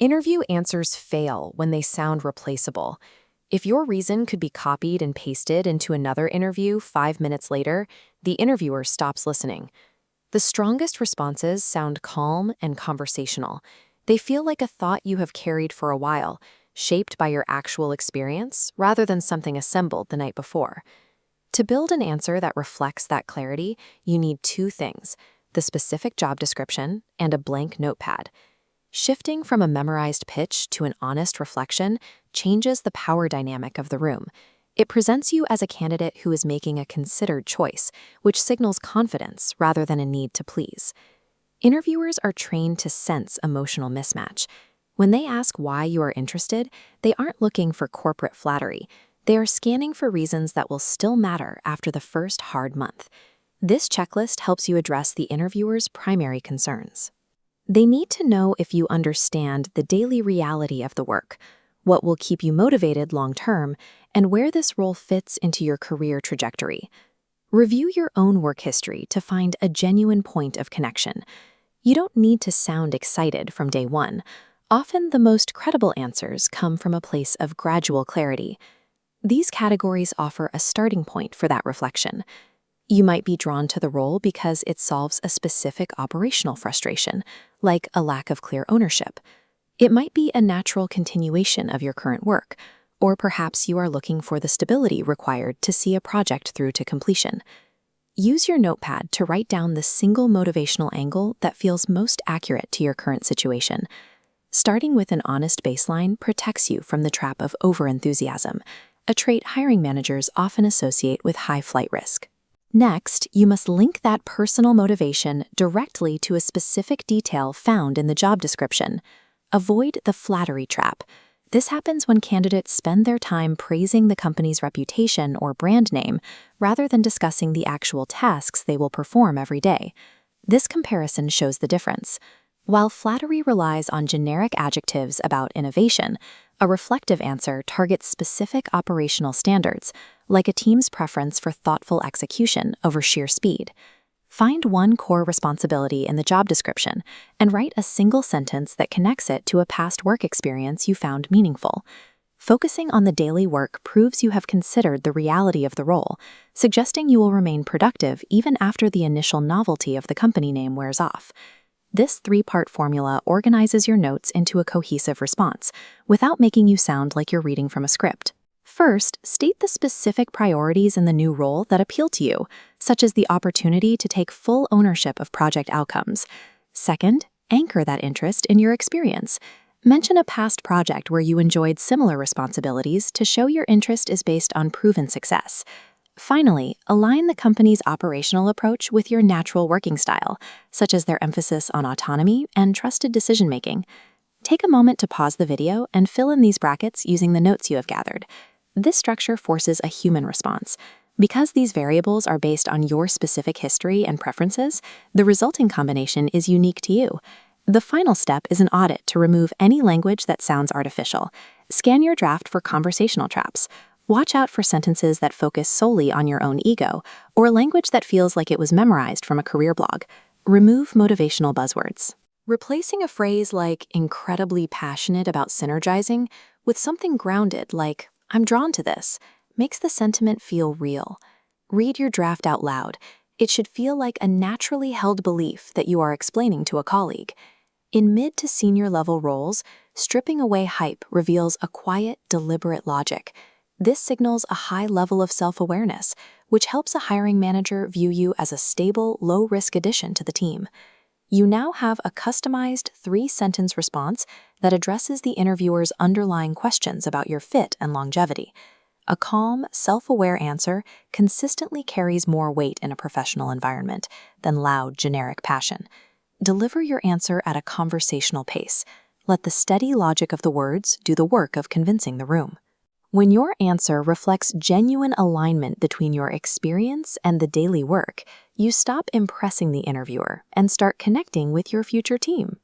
Interview answers fail when they sound replaceable. If your reason could be copied and pasted into another interview 5 minutes later, the interviewer stops listening. The strongest responses sound calm and conversational. They feel like a thought you have carried for a while, shaped by your actual experience rather than something assembled the night before. To build an answer that reflects that clarity, you need two things: the specific job description and a blank notepad. Shifting from a memorized pitch to an honest reflection changes the power dynamic of the room. It presents you as a candidate who is making a considered choice, which signals confidence rather than a need to please. Interviewers are trained to sense emotional mismatch. When they ask why you are interested, they aren't looking for corporate flattery. They are scanning for reasons that will still matter after the first hard month. This checklist helps you address the interviewer's primary concerns. They need to know if you understand the daily reality of the work, what will keep you motivated long-term, and where this role fits into your career trajectory. Review your own work history to find a genuine point of connection. You don't need to sound excited from day one. Often the most credible answers come from a place of gradual clarity. These categories offer a starting point for that reflection. You might be drawn to the role because it solves a specific operational frustration, like a lack of clear ownership. It might be a natural continuation of your current work, or perhaps you are looking for the stability required to see a project through to completion. Use your notepad to write down the single motivational angle that feels most accurate to your current situation. Starting with an honest baseline protects you from the trap of overenthusiasm, a trait hiring managers often associate with high flight risk. Next, you must link that personal motivation directly to a specific detail found in the job description. Avoid the flattery trap. This happens when candidates spend their time praising the company's reputation or brand name rather than discussing the actual tasks they will perform every day. This comparison shows the difference. While flattery relies on generic adjectives about innovation, a reflective answer targets specific operational standards, like a team's preference for thoughtful execution over sheer speed. Find one core responsibility in the job description and write a single sentence that connects it to a past work experience you found meaningful. Focusing on the daily work proves you have considered the reality of the role, suggesting you will remain productive even after the initial novelty of the company name wears off. This three-part formula organizes your notes into a cohesive response, without making you sound like you're reading from a script. First, state the specific priorities in the new role that appeal to you, such as the opportunity to take full ownership of project outcomes. Second, anchor that interest in your experience. Mention a past project where you enjoyed similar responsibilities to show your interest is based on proven success. Finally, align the company's operational approach with your natural working style, such as their emphasis on autonomy and trusted decision-making. Take a moment to pause the video and fill in these brackets using the notes you have gathered. This structure forces a human response. Because these variables are based on your specific history and preferences, the resulting combination is unique to you. The final step is an audit to remove any language that sounds artificial. Scan your draft for conversational traps. Watch out for sentences that focus solely on your own ego, or language that feels like it was memorized from a career blog. Remove motivational buzzwords. Replacing a phrase like incredibly passionate about synergizing with something grounded like I'm drawn to this makes the sentiment feel real. Read your draft out loud. It should feel like a naturally held belief that you are explaining to a colleague. In mid to senior level roles, stripping away hype reveals a quiet, deliberate logic. This signals a high level of self-awareness, which helps a hiring manager view you as a stable, low-risk addition to the team. You now have a customized 3-sentence response that addresses the interviewer's underlying questions about your fit and longevity. A calm, self-aware answer consistently carries more weight in a professional environment than loud, generic passion. Deliver your answer at a conversational pace. Let the steady logic of the words do the work of convincing the room. When your answer reflects genuine alignment between your experience and the daily work, you stop impressing the interviewer and start connecting with your future team.